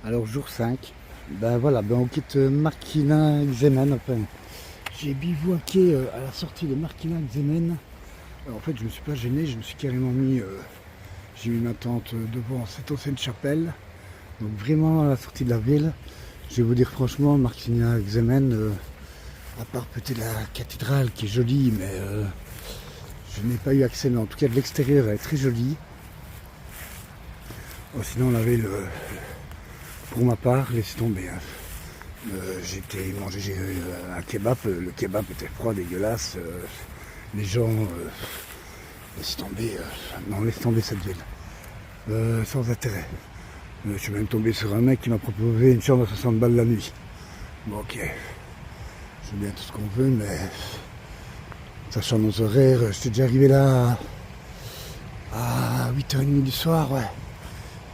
Alors jour 5, ben voilà, ben on quitte Markina Xemen. Enfin, j'ai bivouaqué à la sortie de Markina Xemen. Alors, en fait, je me suis pas gêné, je me suis carrément mis, j'ai mis ma tente devant cette ancienne chapelle. Donc vraiment à la sortie de la ville. Je vais vous dire franchement, Markina Xemen, à part peut-être la cathédrale qui est jolie, mais je n'ai pas eu accès, mais en tout cas de l'extérieur elle est très jolie. Oh, sinon on avait pour ma part, laissé tomber, hein. J'ai été manger un kebab, le kebab était froid, dégueulasse. Les gens, laisse tomber, non, laisse tomber cette ville. Sans intérêt. Je suis même tombé sur un mec qui m'a proposé une chambre à 60 balles la nuit. Bon, ok, c'est bien tout ce qu'on veut, mais sachant nos horaires, j'étais déjà arrivé là à 8h30 du soir, ouais.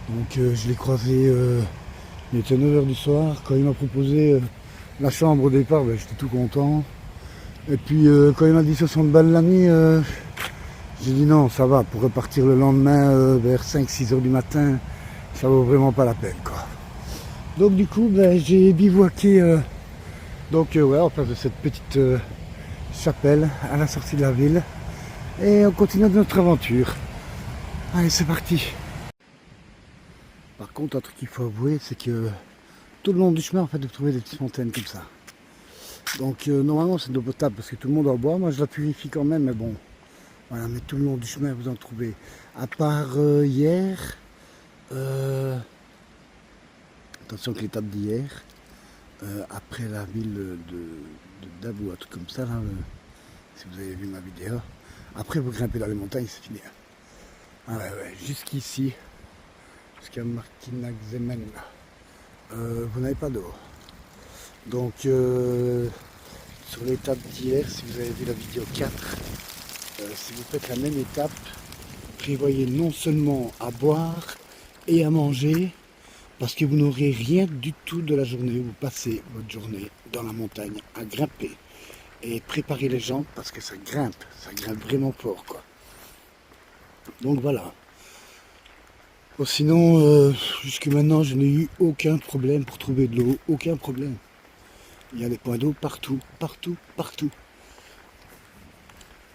Donc je l'ai croisé, il était 9h du soir. Quand il m'a proposé la chambre au départ, ben, j'étais tout content. Et puis quand il m'a dit 60 balles la nuit, j'ai dit non, ça va, pour repartir le lendemain vers 5-6 heures du matin, ça vaut vraiment pas la peine, quoi. Donc du coup, ben, j'ai bivouaqué ouais, en face de cette petite chapelle à la sortie de la ville. Et on continue notre aventure. Allez, c'est parti. Par contre, un truc qu'il faut avouer, c'est que tout le long du chemin, en fait, vous trouvez des petites fontaines comme ça. Donc normalement, c'est de l'eau potable parce que tout le monde en boit. Moi, je la purifie quand même, mais bon. Voilà, mais tout le long du chemin, vous en trouvez. À part hier, attention que l'étape d'hier, après la ville de Dabou, un truc comme ça, là, si vous avez vu ma vidéo. Après, vous grimpez dans les montagnes, c'est fini. Ah ouais, ouais, jusqu'ici, jusqu'à Markina Xemen, vous n'avez pas d'eau. Donc, sur l'étape d'hier, si vous avez vu la vidéo 4, si vous faites la même étape, prévoyez non seulement à boire et à manger, parce que vous n'aurez rien du tout de la journée. Vous passez votre journée dans la montagne à grimper. Et préparez les jambes parce que ça grimpe vraiment fort, quoi. Donc voilà. Bon, sinon, jusque maintenant, je n'ai eu aucun problème pour trouver de l'eau, aucun problème. Il y a des points d'eau partout, partout, partout.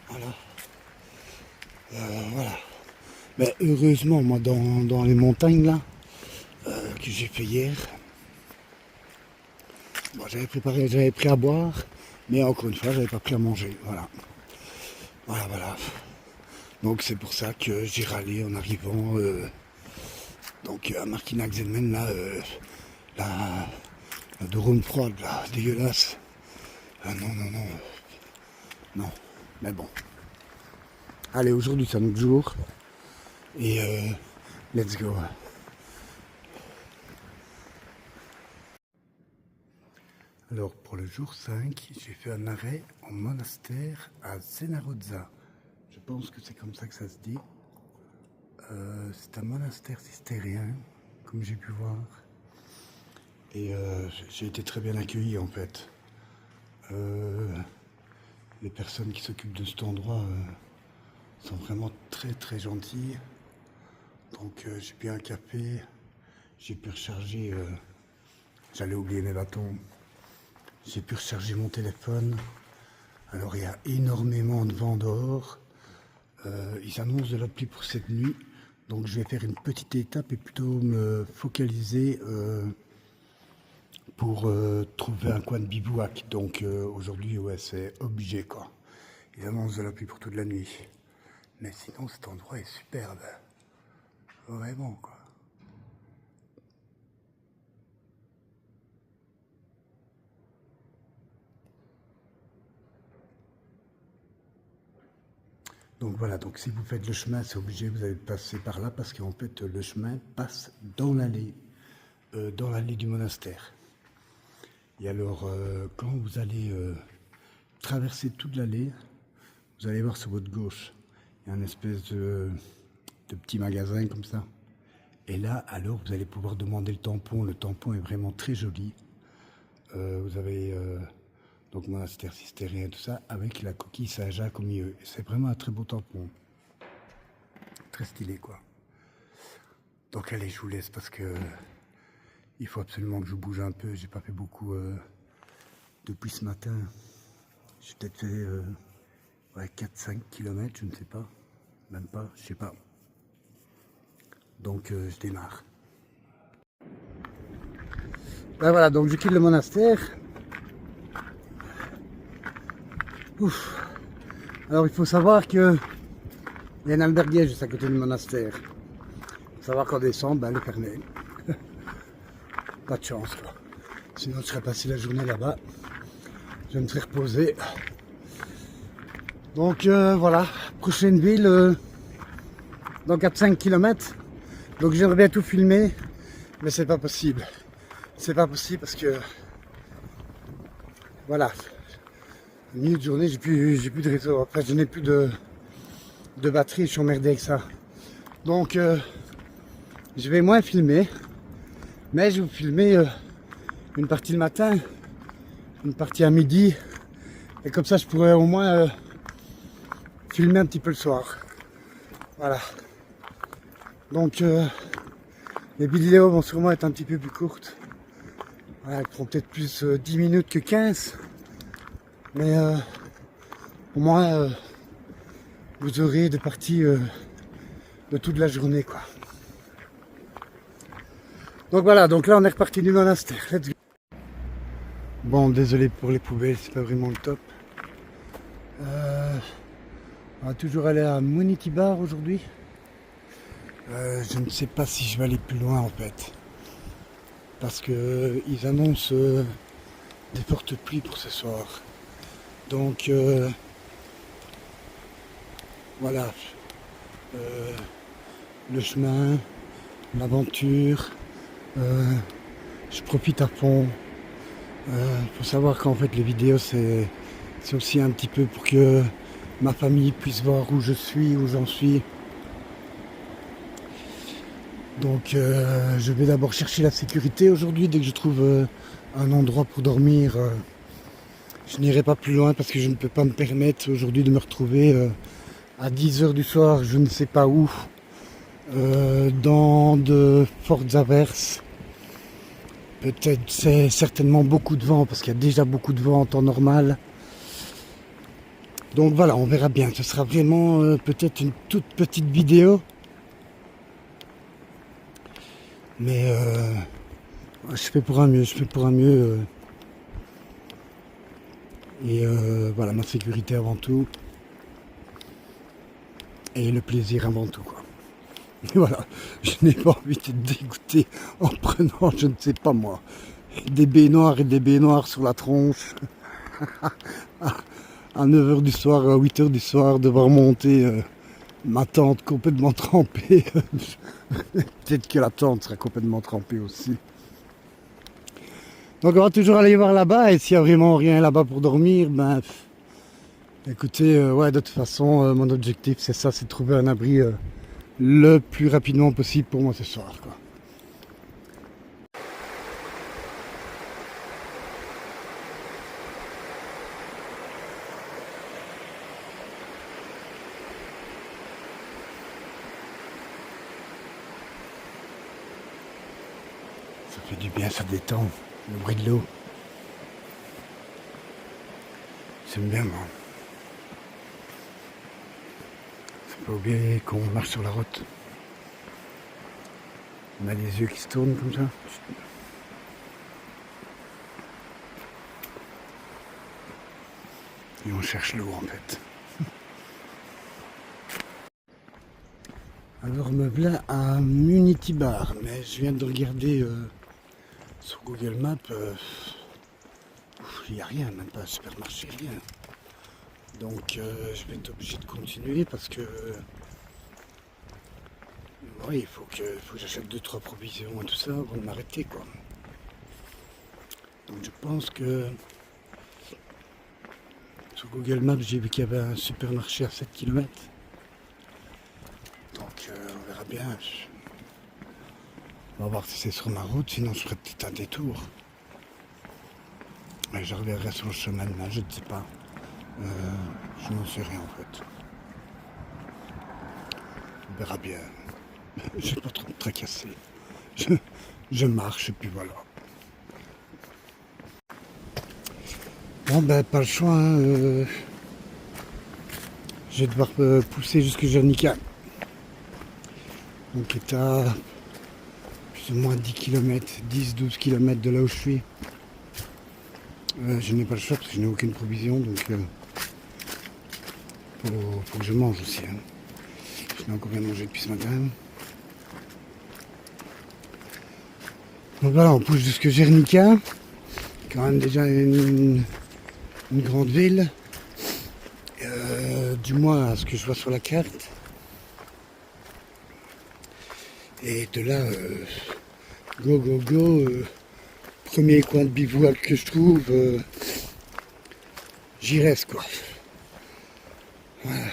Voilà. Voilà. Mais heureusement, moi, dans les montagnes, là, que j'ai fait hier, bon, j'avais pris à boire, mais encore une fois, j'avais pas pris à manger. Voilà. Voilà, voilà. Donc c'est pour ça que j'ai râlé en arrivant donc à Markina Xemen, là, la Drôme froide, là, dégueulasse. Ah non, non, non. Non. Mais bon. Allez, aujourd'hui c'est un autre jour. Et let's go. Alors pour le jour 5, j'ai fait un arrêt en monastère à Zenarodza. Je pense que c'est comme ça que ça se dit. C'est un monastère cistérien, comme j'ai pu voir. Et j'ai été très bien accueilli en fait. Les personnes qui s'occupent de cet endroit sont vraiment très très gentilles. Donc j'ai bu un café, j'ai pu recharger, j'allais oublier mes bâtons, j'ai pu recharger mon téléphone. Alors il y a énormément de vent dehors, ils annoncent de la pluie pour cette nuit, donc je vais faire une petite étape et plutôt me focaliser pour trouver un coin de bivouac. Donc aujourd'hui, ouais, c'est obligé, quoi. Ils annoncent de la pluie pour toute la nuit. Mais sinon, cet endroit est superbe. Vraiment, quoi. Donc voilà, donc si vous faites le chemin, c'est obligé, vous allez passer par là parce qu'en fait, le chemin passe dans l'allée du monastère. Et alors, quand vous allez traverser toute l'allée, vous allez voir sur votre gauche, il y a une espèce de petit magasin comme ça. Et là, alors, vous allez pouvoir demander le tampon. Le tampon est vraiment très joli. Vous avez donc monastère cistérien, tout ça, avec la coquille Saint-Jacques au milieu. C'est vraiment un très beau tampon. Très stylé, quoi. Donc allez, je vous laisse parce que Il faut absolument que je bouge un peu. J'ai pas fait beaucoup depuis ce matin. J'ai peut-être fait ouais, 4-5 km, je ne sais pas. Même pas, je sais pas. Donc je démarre. Ben voilà, donc je quitte le monastère. Ouf. Alors il faut savoir que il y a un alberguet juste à côté du monastère. Il faut savoir qu'en décembre, ben, elle est fermée. Pas de chance quoi. Sinon je serais passé la journée là-bas. Je me serais reposé. Donc voilà, prochaine ville dans 4-5 km. Donc j'aimerais bien tout filmer, mais c'est pas possible. C'est pas possible parce que voilà, milieu de journée, j'ai plus de réseau. Après, je n'ai plus de batterie, je suis emmerdé avec ça. Donc je vais moins filmer, mais je vais vous filmer une partie le matin, une partie à midi, et comme ça je pourrais au moins filmer un petit peu le soir. Voilà. Donc les vidéos vont sûrement être un petit peu plus courtes. Voilà, elles feront peut-être plus 10 minutes que 15. Mais au moins vous aurez des parties de toute la journée quoi. Donc voilà, donc là on est reparti du monastère. Let's go. Bon, désolé pour les poubelles, c'est pas vraiment le top. On va toujours aller à Munitibar aujourd'hui. Je ne sais pas si je vais aller plus loin en fait. Parce que ils annoncent des fortes pluies pour ce soir. Donc voilà. Le chemin, l'aventure, je profite à fond. Faut savoir qu'en fait les vidéos c'est aussi un petit peu pour que ma famille puisse voir où je suis, où j'en suis. Donc je vais d'abord chercher la sécurité aujourd'hui. Dès que je trouve un endroit pour dormir, je n'irai pas plus loin parce que je ne peux pas me permettre aujourd'hui de me retrouver à 10 h du soir, je ne sais pas où, dans de fortes averses. Peut-être c'est certainement beaucoup de vent parce qu'il y a déjà beaucoup de vent en temps normal. Donc voilà, on verra bien. Ce sera vraiment peut-être une toute petite vidéo. Mais je fais pour un mieux, je fais pour un mieux. Et voilà, ma sécurité avant tout. Et le plaisir avant tout, quoi. Et voilà, je n'ai pas envie de dégoûter en prenant, je ne sais pas moi, des baignoires et des baignoires sur la tronche. À 9 h du soir, à 8 h du soir, devoir monter ma tente complètement trempée. Peut-être que la tente sera complètement trempée aussi. Donc on va toujours aller voir là-bas, et s'il n'y a vraiment rien là-bas pour dormir, ben écoutez, ouais, de toute façon, mon objectif c'est ça, c'est de trouver un abri le plus rapidement possible pour moi ce soir, quoi. Ça fait du bien, ça détend, le bruit de l'eau. J'aime bien, moi. Faut pas oublier qu'on marche sur la route. On a les yeux qui se tournent comme ça. Et on cherche l'eau en fait. Alors me voilà à Munitibar, mais je viens de regarder sur Google Maps. Il n'y a rien, même pas un supermarché, rien. Donc je vais être obligé de continuer parce que oui, il faut que j'achète 2-3 provisions et tout ça avant de m'arrêter, quoi. Donc je pense que sur Google Maps j'ai vu qu'il y avait un supermarché à 7 km. Donc on verra bien. On va voir si c'est sur ma route, sinon je ferai peut-être un détour. Mais je reviendrai sur le chemin de là, je ne sais pas. Je n'en sais rien en fait. On verra bien. Je vais pas trop me tracasser. je marche et puis voilà. Bon ben pas le choix, hein, je vais devoir pousser jusque Guernica. Donc est à plus ou moins 10 km, 10-12 km de là où je suis. Je n'ai pas le choix parce que je n'ai aucune provision, donc faut que je mange aussi. Hein. Je n'ai encore rien mangé depuis ce matin. Donc voilà, on pousse jusque Guernica, quand même déjà une grande ville, du moins à ce que je vois sur la carte. Et de là, go go go, premier coin de bivouac que je trouve, j'y reste quoi. Voilà.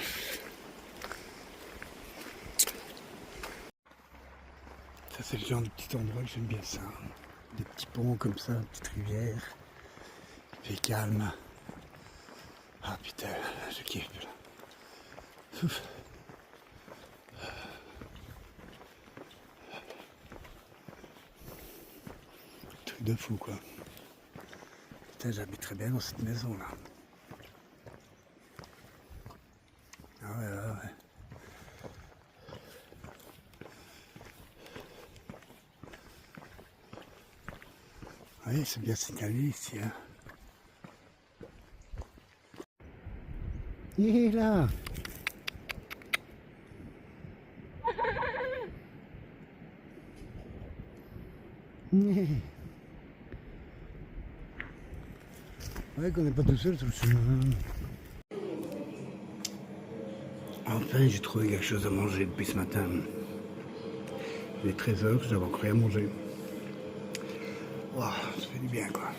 Ça c'est le genre de petit endroit que j'aime bien ça. Des petits ponts comme ça, une petite rivière, il fait calme. Ah putain, je kiffe. Ouf. Truc de fou quoi. Putain, j'habiterais bien dans cette maison là. Ah ouais, ouais, ouais. Oui, c'est bien signalé ici. Hein. Il est là. Ouais, qu'on n'est pas tout seul sur le chemin. Enfin, j'ai trouvé quelque chose à manger depuis ce matin. Il est 13h, je n'avais encore rien mangé. Wow, ça fait du bien quoi.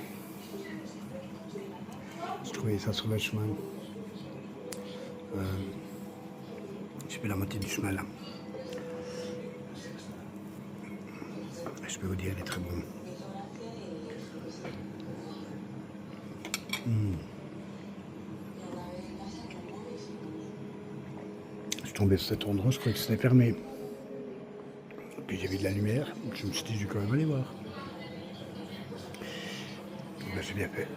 J'ai trouvé ça sur le chemin. J'ai fait la moitié du chemin là. Et je peux vous dire, il est très bon. Je suis tombé sur cet endroit, je croyais que c'était fermé. Puis j'ai vu de la lumière, je me suis dit, je vais quand même aller voir. Ben, j'ai bien fait.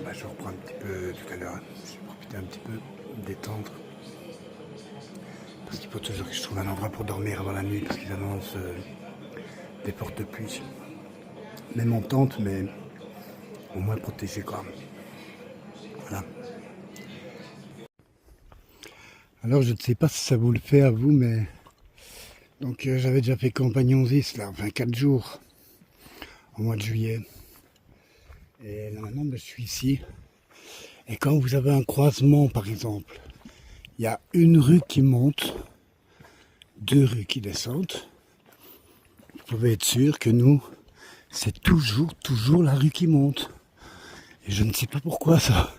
Ben, je reprends un petit peu tout à l'heure. Je vais profiter un petit peu, détendre. Parce qu'il faut toujours que je trouve un endroit pour dormir avant la nuit, parce qu'ils annoncent des fortes pluies. Même en tente, mais au moins protégé quoi. Voilà. Alors je ne sais pas si ça vous le fait à vous, mais donc j'avais déjà fait campagne 11 là, enfin 4 jours au mois de juillet. Et là maintenant je suis ici. Et quand vous avez un croisement par exemple, il y a une rue qui monte, 2 rues qui descendent. Vous pouvez être sûr que nous, c'est toujours la rue qui monte. Et je ne sais pas pourquoi ça.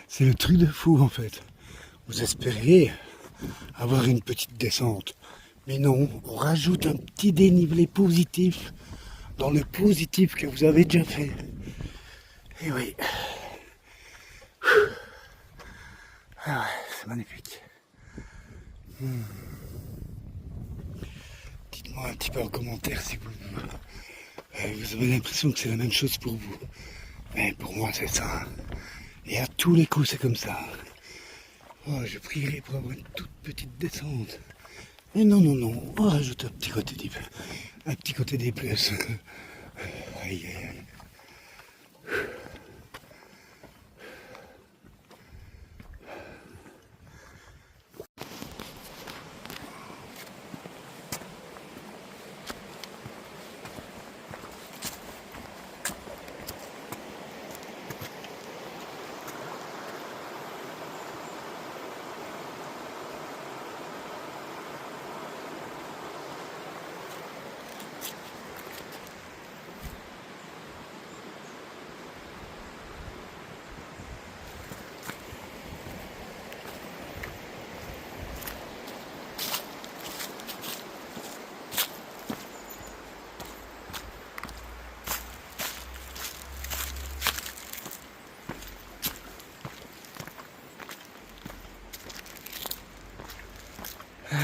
C'est le truc de fou en fait. Vous espériez avoir une petite descente. Mais non, on rajoute un petit dénivelé positif dans le positif que vous avez déjà fait. Et oui. Ah ouais, c'est magnifique. Dites-moi un petit peu en commentaire si vous avez l'impression que c'est la même chose pour vous. Mais pour moi c'est ça. Et à tous les coups c'est comme ça. Oh, je prierai pour avoir une toute petite descente. Mais non, non, non, on rajoute un petit côté des plus. Aïe, aïe, aïe.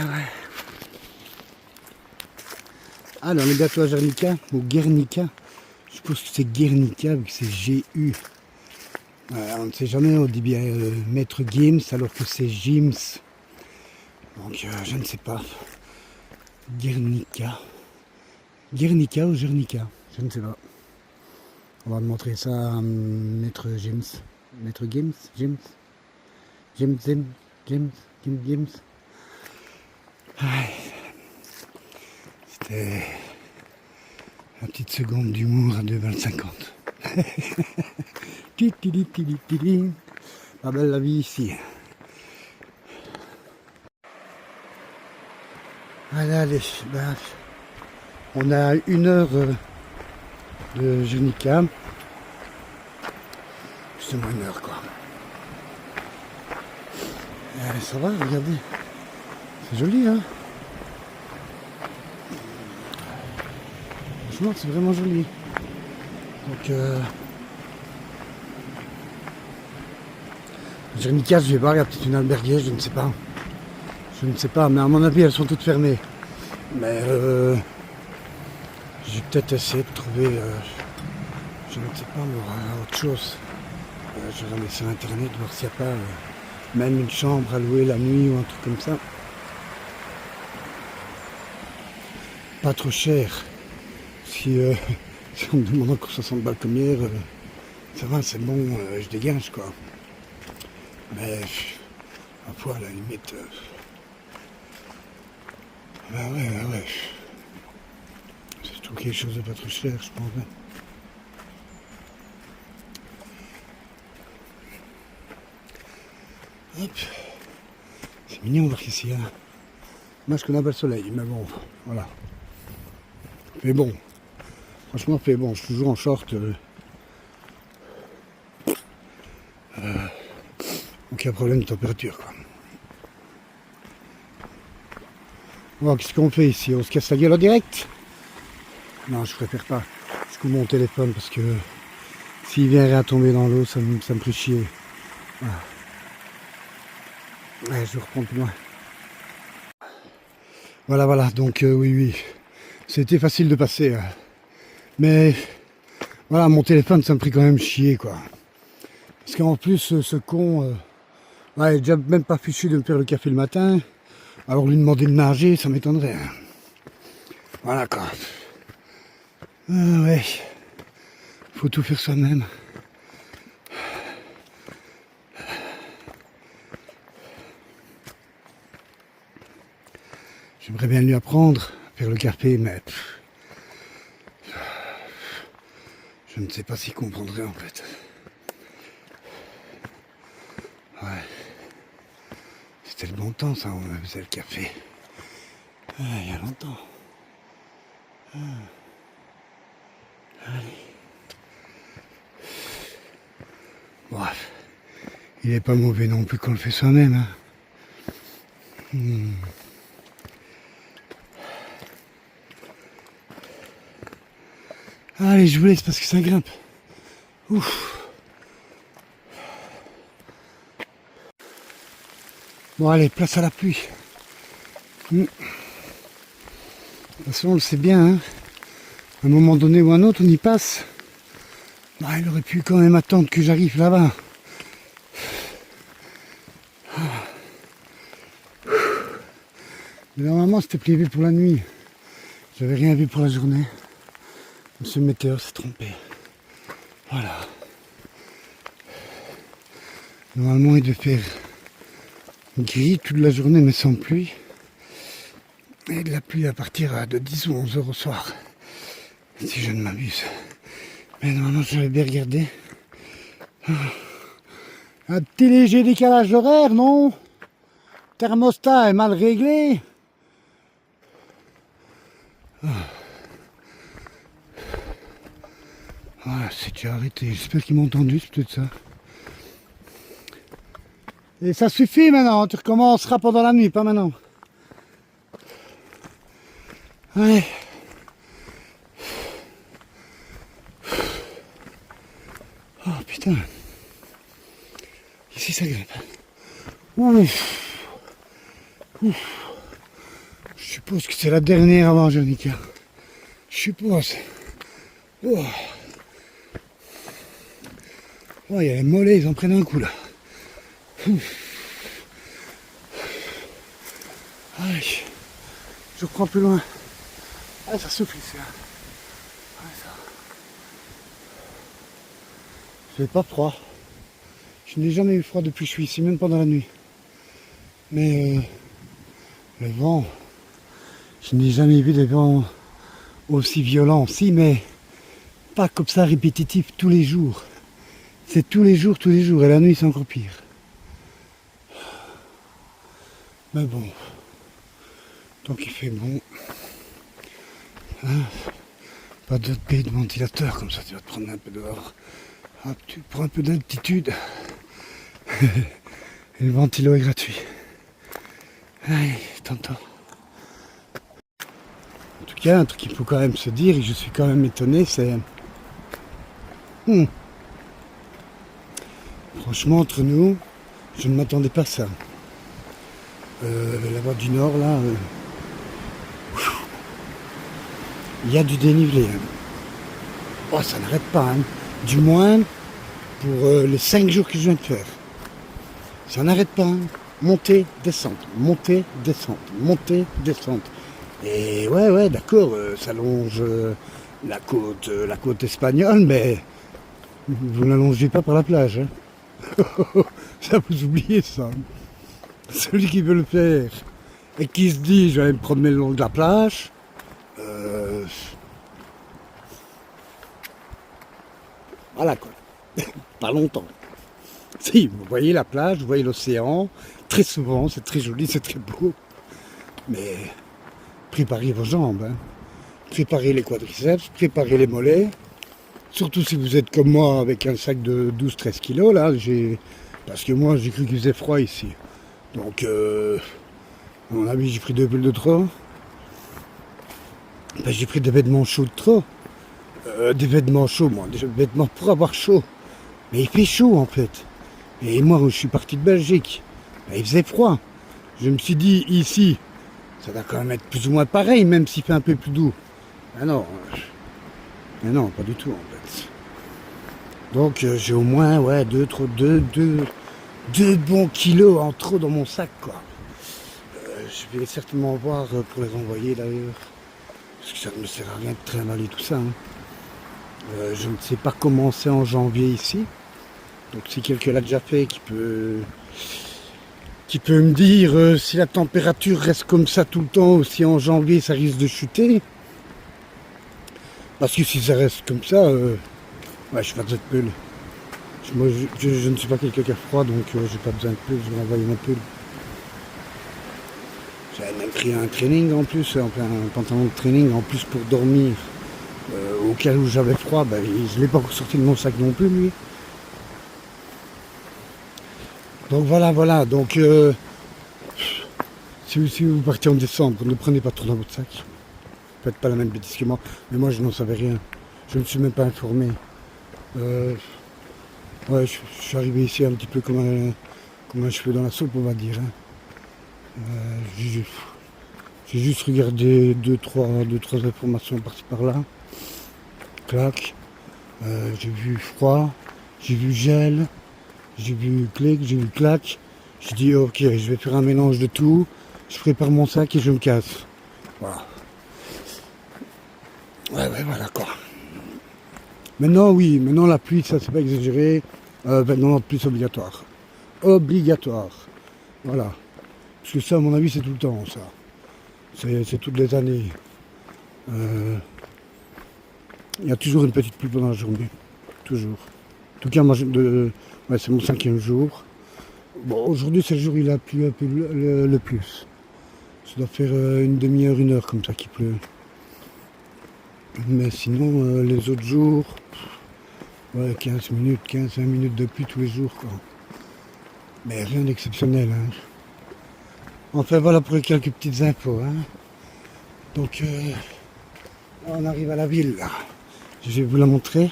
ouais. Ah, là, on est bientôt à Guernica, ou Guernica. Je suppose que c'est Guernica, vu que c'est G-U. On ne sait jamais, on dit bien Maître Gims, alors que c'est Gims. Donc, je ne sais pas. Guernica. Guernica ou Guernica, je ne sais pas. On va montrer ça à Maître Gims. Maître Gims, Gims. Gims, Gims, Gims, Gims, Gims. C'était la petite seconde d'humour à 2 balles 50. Pas belle la vie ici. Allez, ben, on a 1 heure de Guernica. Justement 1 heure quoi. Ça va, regardez. C'est joli hein. Franchement c'est vraiment joli. Donc Guernica, je vais voir, il y a peut-être une alberguée, je ne sais pas. Je ne sais pas, mais à mon avis elles sont toutes fermées. Mais j'ai peut-être essayé de trouver, je ne sais pas moi, autre chose. Je vais regarder sur internet, voir s'il n'y a pas même une chambre à louer la nuit ou un truc comme ça. Pas trop cher. Si on me demande encore 60 balles comme hier, ça va, c'est bon, je dégage quoi. Mais parfois à la limite. Ah ouais. Je trouve quelque chose de pas trop cher, je pense. Hop. C'est mignon de voir qu'ici, hein. Moi je connais pas le soleil, mais bon, voilà. Mais bon, franchement, fait bon, je suis toujours en short. Aucun problème de température, quoi. Bon, qu'est-ce qu'on fait ici? On se casse la gueule en direct? Non, je préfère pas. Je coupe mon téléphone parce que s'il vient rien tomber dans l'eau, ça me fait chier. Voilà. Ouais, je reprends plus loin. Voilà, donc oui. C'était facile de passer. Mais voilà, mon téléphone, ça me fait quand même chier, quoi. Parce qu'en plus, ce con, il est déjà même pas fichu de me faire le café le matin. Alors lui demander de nager, ça m'étonnerait. Hein. Voilà, quoi. Ah ouais. Faut tout faire soi-même. J'aimerais bien lui apprendre à faire le café, mais je ne sais pas s'il comprendrait en fait. Ouais. C'était le bon temps ça, on faisait le café. Il y a longtemps. Allez. Bref. Il est pas mauvais non plus qu'on le fait soi-même. Hein. Allez, je vous laisse parce que ça grimpe. Ouf. Bon, allez, place à la pluie. De toute façon, on le sait bien. Hein. À un moment donné ou un autre, on y passe. Bah, il aurait pu quand même attendre que j'arrive là-bas. Mais normalement, c'était prévu pour la nuit. J'avais rien vu pour la journée. Monsieur le météo s'est trompé. Voilà. Normalement, il devait faire gris toute la journée, mais sans pluie. Et de la pluie à partir de 10 ou 11 heures au soir. Si je ne m'abuse. Mais normalement, j'avais bien regardé. Un petit léger décalage horaire, non? Thermostat est mal réglé. Voilà, c'est déjà arrêté. J'espère qu'ils m'ont entendu, c'est peut-être ça. Et ça suffit maintenant, tu recommenceras pendant la nuit, pas maintenant. Allez. Oh putain. Ici ça grimpe. Ouf. Je suppose que c'est la dernière avant Janica. Je suppose. Oh. Oh, il y a les mollets, ils en prennent un coup là. Aïe. Je reprends plus loin. Ah, ça souffle ici. Hein. Ouais, ça. J'ai pas froid. Je n'ai jamais eu froid depuis que je suis ici, même pendant la nuit. Mais le vent, je n'ai jamais vu des vents aussi violents. Si, mais pas comme ça répétitif tous les jours. C'est tous les jours. Et la nuit, c'est encore pire. Mais bon, tant qu'il fait bon, hein, pas d'autre pays de ventilateur, comme ça tu vas te prendre un peu dehors. Hop, tu prends un peu d'altitude. Et le ventilo est gratuit. Allez, t'entends. En tout cas, un truc qu'il faut quand même se dire, et je suis quand même étonné, c'est... Franchement, entre nous, je ne m'attendais pas à ça. La voie du Nord, là, il y a du dénivelé. Hein. Oh, ça n'arrête pas. Hein. Du moins, pour les 5 jours que je viens de faire. Ça n'arrête pas. Hein. Montée, descente, montée, descente, montée, descente. Et ouais, d'accord, ça longe la côte espagnole, mais vous ne l'allongez pas par la plage. Hein. Ça, vous oubliez ça. Celui qui veut le faire et qui se dit je vais me promener le long de la plage, voilà quoi, pas longtemps. Si, vous voyez la plage, vous voyez l'océan, très souvent, c'est très joli, c'est très beau, mais préparez vos jambes, hein. Préparez les quadriceps, préparez les mollets, surtout si vous êtes comme moi avec un sac de 12-13 kilos, là, parce que moi j'ai cru qu'il faisait froid ici. Donc, à mon avis, j'ai pris 2 bulles de trop. Ben, j'ai pris des vêtements chauds de trop. Des vêtements chauds, moi, des vêtements pour avoir chaud. Mais il fait chaud, en fait. Et moi, je suis parti de Belgique. Ben, il faisait froid. Je me suis dit, ici, ça va quand même être plus ou moins pareil, même s'il fait un peu plus doux. Ben non. Mais non, pas du tout, en fait. Donc, j'ai au moins, ouais, 2 bons kilos en trop dans mon sac, quoi. Je vais certainement voir pour les envoyer d'ailleurs, parce que ça ne me sert à rien de trimballer tout ça. Hein. Je ne sais pas comment c'est en janvier ici, donc si quelqu'un l'a déjà fait, qui peut me dire si la température reste comme ça tout le temps, ou si en janvier ça risque de chuter. Parce que si ça reste comme ça, ouais, je suis pas besoin de pull. Moi, je ne suis pas quelqu'un qui a froid, donc j'ai pas besoin de pull, je vais envoyer mon pull. J'avais même pris un training en plus, un pantalon de training en plus pour dormir. Au cas où j'avais froid, ben, je ne l'ai pas sorti de mon sac non plus, lui. Donc voilà. Donc, si vous partez en décembre, ne prenez pas trop dans votre sac. Faites pas la même bêtise que moi. Mais moi, je n'en savais rien. Je ne me suis même pas informé. Ouais, je suis arrivé ici un petit peu comme un cheveu dans la soupe, on va dire. Hein. J'ai juste regardé 2-3 informations par-ci par-là. Clac. J'ai vu froid, j'ai vu gel, j'ai vu clic, j'ai vu clac. J'ai dit ok, je vais faire un mélange de tout. Je prépare mon sac et je me casse. Voilà. Ouais, voilà quoi. Maintenant la pluie, ça c'est pas exagéré. Maintenant la pluie c'est obligatoire. Obligatoire. Voilà. Parce que ça, à mon avis, c'est tout le temps, ça. C'est toutes les années. Il y a toujours une petite pluie pendant la journée. Toujours. En tout cas, moi, c'est mon 5e jour. Bon, aujourd'hui, c'est le jour où il a plu un peu le plus. Ça doit faire une demi-heure, 1 heure comme ça qu'il pleut. Mais sinon, les autres jours, ouais, 15 minutes, 15-20 minutes de pluie tous les jours, quoi. Mais rien d'exceptionnel, hein. Enfin, voilà pour les quelques petites infos, hein. Donc, on arrive à la ville, là. Je vais vous la montrer.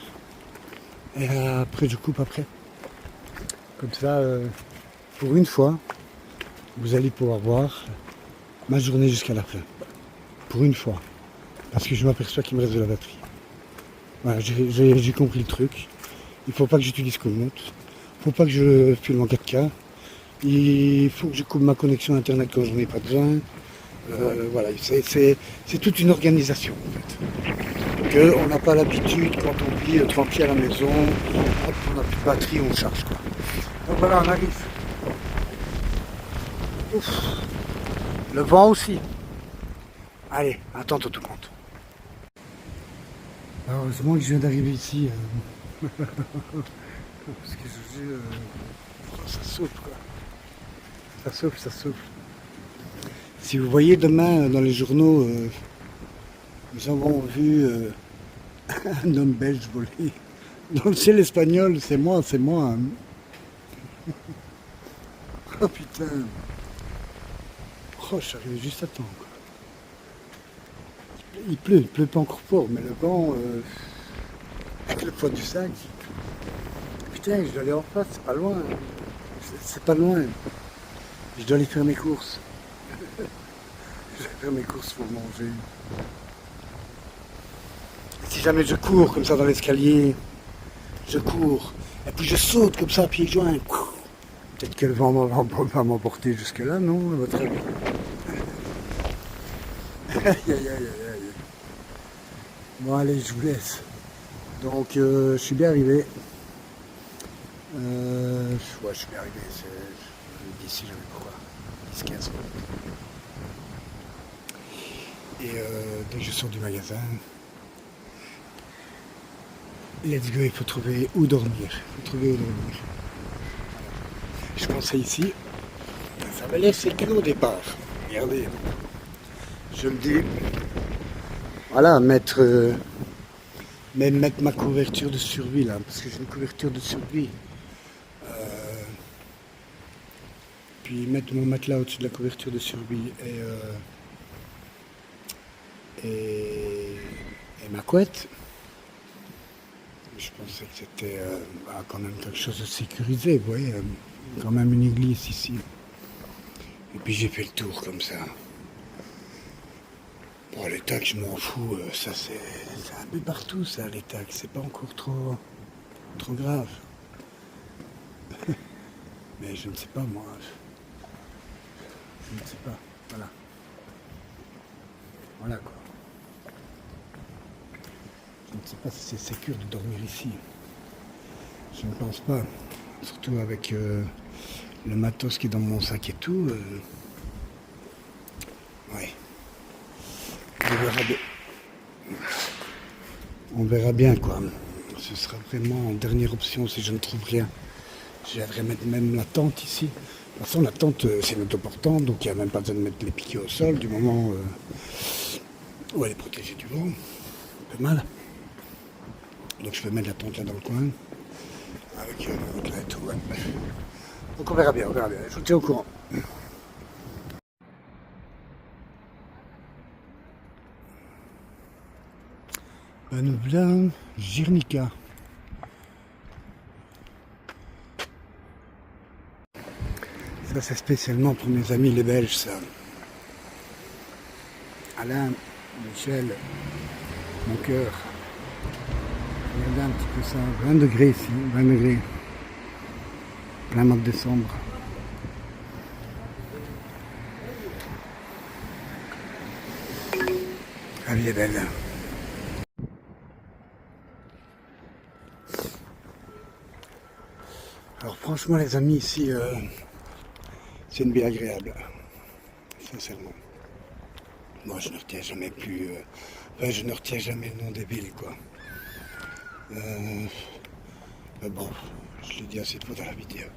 Et après, je coupe après. Comme ça, pour une fois, vous allez pouvoir voir ma journée jusqu'à la fin. Pour une fois. Parce que je m'aperçois qu'il me reste de la batterie. Voilà, j'ai compris le truc. Il ne faut pas que j'utilise Komoot. Il ne faut pas que je filme en 4K. Il faut que je coupe ma connexion internet quand j'en ai pas besoin. Voilà, c'est toute une organisation en fait. On n'a pas l'habitude quand on vit tranquille à la maison, hop, on n'a plus de batterie, on charge quoi. Donc voilà, on arrive. Ouf. Le vent aussi. Allez, attends tout compte. Heureusement que je viens d'arriver ici. Parce que je dis, ça souffle quoi. Ça souffle. Si vous voyez demain dans les journaux, nous avons vu un homme belge voler dans le ciel espagnol, c'est moi. Hein. Oh putain. Oh, je suis arrivé juste à temps quoi. Il pleut pas encore fort, mais le vent, avec le poids du sac, putain, je dois aller en face, c'est pas loin. C'est pas loin. Je dois aller faire mes courses. Je vais faire mes courses pour manger. Si jamais je cours comme ça dans l'escalier, je cours, et puis je saute comme ça à pieds joints. Peut-être que le vent va m'emporter jusque là, non, à votre avis? Aïe, aïe, aïe, aïe. Bon allez, je vous laisse. Donc je suis bien arrivé. Ouais, je suis bien arrivé, d'ici j'avais quoi 10-15 minutes. Et dès que je sors du magasin, let's go, il faut trouver où dormir. Je pensais ici, ça me laisse quelqu'un au départ. Regardez, je le dis. Voilà, mettre ma couverture de survie là, parce que j'ai une couverture de survie. Puis mettre mon matelas au-dessus de la couverture de survie et ma couette. Je pensais que c'était quand même quelque chose de sécurisé, vous voyez, quand même une église ici. Et puis j'ai fait le tour comme ça. Bon, les tacs, je m'en fous, ça c'est un peu partout ça, les tacs, c'est pas encore trop grave. Mais je ne sais pas moi. Je ne sais pas, voilà. Voilà quoi. Je ne sais pas si c'est sécure de dormir ici. Je ne pense pas. Surtout avec le matos qui est dans mon sac et tout. Ouais. On verra bien quoi. Ce sera vraiment en dernière option si je ne trouve rien. Je viendrai mettre même la tente ici. De toute façon la tente c'est une autoportante, donc il n'y a même pas besoin de mettre les piquets au sol du moment où elle est protégée du vent. Un peu mal. Donc je peux mettre la tente là dans le coin. Avec là et tout. Ouais. Donc on verra bien. Je vous tiens au courant. Ben nous voilà, Girnica. Ça c'est spécialement pour mes amis les Belges ça. Alain, Michel, mon cœur. Regardez un petit peu ça, 20 degrés ici, 20 degrés. Plein mois de décembre. La vie est belle. Alors franchement les amis ici, c'est une ville agréable. Sincèrement. Moi je ne retiens jamais plus. Je ne retiens jamais le nom des villes quoi. Mais bon, je l'ai dit assez de fois dans la vidéo.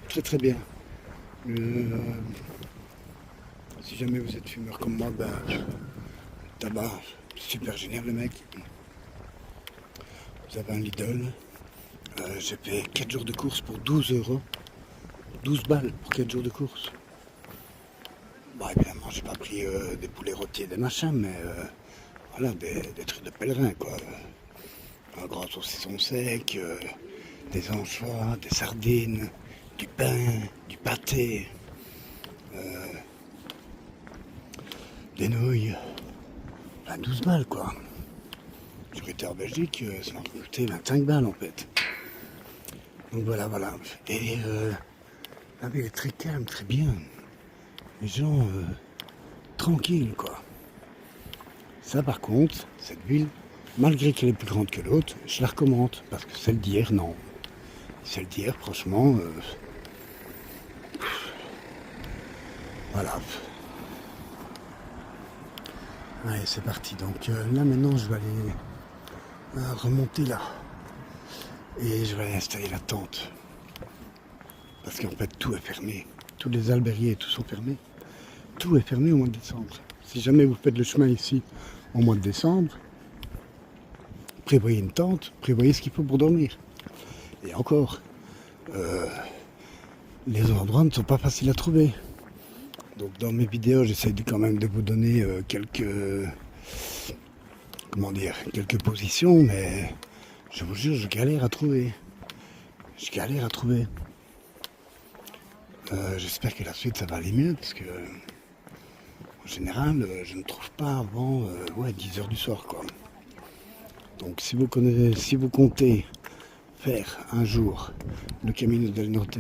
Très très bien. Si jamais vous êtes fumeur comme moi, ben, tabac, super génial le mec. Vous avez un Lidl. J'ai fait 4 jours de course pour 12 €. 12 balles pour 4 jours de course. Bon, évidemment, j'ai pas pris des poulets rôtis, des machins, mais voilà, des trucs de pèlerin, quoi. Un grand saucisson sec, des anchois, des sardines, du pain, du pâté. Des nouilles, 12 balles quoi. J'aurais été en Belgique, ça m'a coûté 25 balles en fait. Donc voilà. Et la ville est très calme, très bien. Les gens tranquilles quoi. Ça par contre, cette ville, malgré qu'elle est plus grande que l'autre, je la recommande. Parce que celle d'hier, non. Celle d'hier, franchement, voilà. Allez, c'est parti. Donc là maintenant, je vais aller remonter là. Et je vais aller installer la tente. Parce qu'en fait, tout est fermé. Tous les albergues et tout sont fermés. Tout est fermé au mois de décembre. Si jamais vous faites le chemin ici au mois de décembre, prévoyez une tente, prévoyez ce qu'il faut pour dormir. Et encore, les endroits ne sont pas faciles à trouver. Donc dans mes vidéos, j'essaie quand même de vous donner quelques positions, mais je vous jure, je galère à trouver. J'espère que la suite ça va aller mieux, parce que en général, je ne trouve pas avant 10 heures du soir quoi. Donc si vous comptez faire un jour le Camino del Norte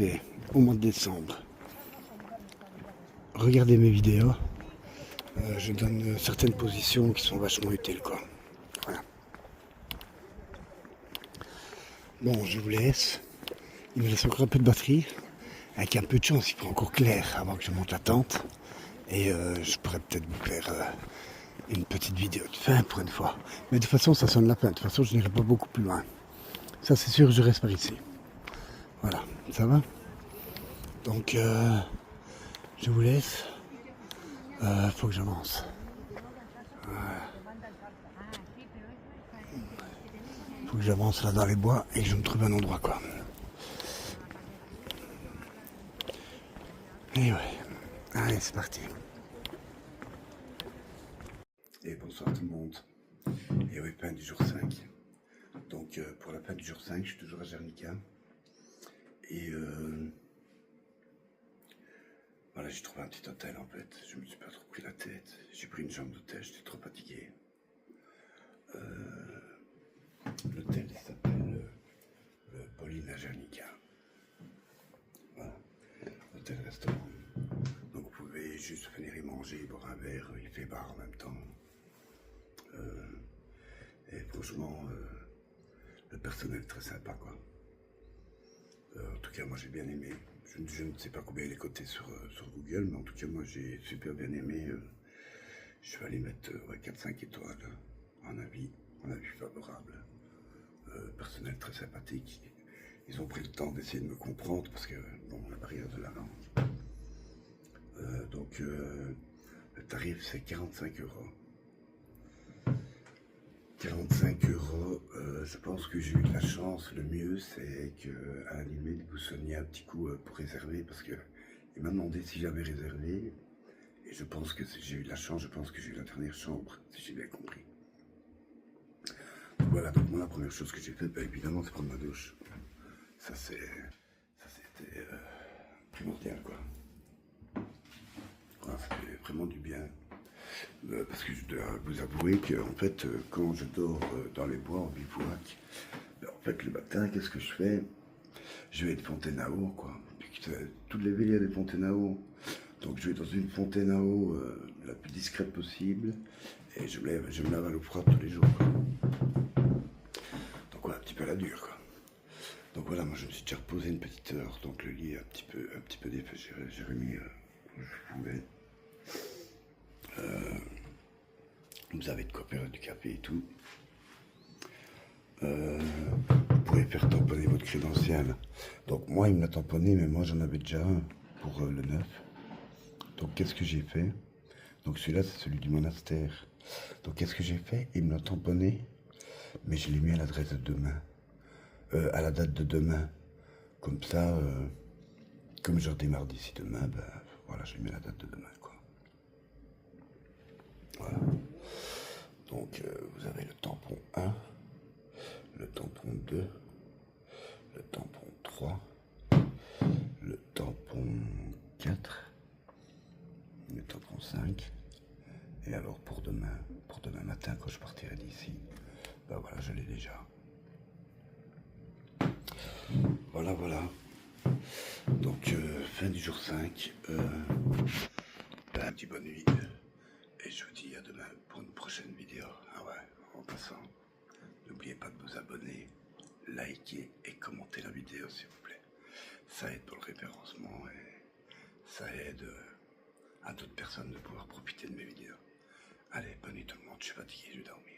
au mois de décembre, regardez mes vidéos. Je donne certaines positions qui sont vachement utiles quoi. Voilà. Bon, je vous laisse. Il me laisse encore un peu de batterie. Avec un peu de chance, il fera encore clair avant que je monte la tente. Et je pourrais peut-être vous faire une petite vidéo de fin pour une fois. Mais de toute façon, ça sonne la fin. De toute façon, je n'irai pas beaucoup plus loin. Ça, c'est sûr, je reste par ici. Voilà, ça va? Donc, je vous laisse. Faut que j'avance. Faut que j'avance là dans les bois et que je me trouve un endroit, quoi. Et ouais. Allez, c'est parti. Et bonsoir tout le monde. Et oui, fin du jour 5. Donc, pour la fin du jour 5, je suis toujours à Gernica. Et voilà, j'ai trouvé un petit hôtel en fait. Je me suis pas trop pris la tête. J'ai pris une chambre d'hôtel, j'étais trop fatigué. L'hôtel s'appelle le Pauline à Gernica. Voilà, hôtel-restaurant. Donc vous pouvez juste venir y manger, boire un verre, il fait bar en même temps. Et franchement, le personnel est très sympa quoi. En tout cas, moi j'ai bien aimé. Je ne sais pas combien il est coté sur Google, mais en tout cas, moi j'ai super bien aimé. Je vais aller mettre 4-5 étoiles en avis favorable. Personnel très sympathique. Ils ont pris le temps d'essayer de me comprendre parce que, bon, la barrière de la langue. Donc, le tarif c'est 45 euros. 45 euros, je pense que j'ai eu de la chance. Le mieux, c'est qu'à la limite, vous sonniez un petit coup pour réserver, parce qu'il m'a demandé si j'avais réservé, et je pense que j'ai eu de la chance, je pense que j'ai eu la dernière chambre, si j'ai bien compris. Donc voilà, donc moi, la première chose que j'ai faite, évidemment, c'est prendre ma douche. Ça, c'était primordial, quoi. Voilà, ça fait vraiment du bien. Parce que je dois vous avouer que en fait, quand je dors dans les bois en bivouac, en fait le matin, qu'est-ce que je fais? Je vais de fontaine à eau, quoi. Toutes les villes, il y a des fontaines à eau. Donc je vais dans une fontaine à eau la plus discrète possible et je me lave à l'eau froide tous les jours, quoi. Donc voilà, un petit peu à la dure, quoi. Donc voilà, moi je me suis déjà reposé une petite heure, donc le lit est un petit peu défait, j'ai remis où je pouvais. Vous avez de quoi faire du café et tout. Vous pouvez faire tamponner votre crédentiel. Donc moi, il me l'a tamponné, mais moi, j'en avais déjà un pour le 9. Donc qu'est-ce que j'ai fait? Donc celui-là, c'est celui du monastère. Donc qu'est-ce que j'ai fait? Il me l'a tamponné, mais je l'ai mis à l'adresse de demain. À la date de demain. Comme ça, comme je redémarre d'ici demain, ben voilà, j'ai mis la date de demain, quoi. Voilà. Donc vous avez le tampon 1, le tampon 2, le tampon 3, le tampon 4 18h35. Et alors pour demain matin, quand je partirai d'ici, ben voilà, je l'ai déjà. Voilà. Donc, fin du jour 5. Un petit bonne nuit. Et je vous dis à demain pour une prochaine vidéo. Ah ouais, en passant, n'oubliez pas de vous abonner, liker et commenter la vidéo s'il vous plaît. Ça aide pour le référencement et ça aide à d'autres personnes de pouvoir profiter de mes vidéos. Allez, bonne nuit tout le monde, je suis fatigué, je vais dormir.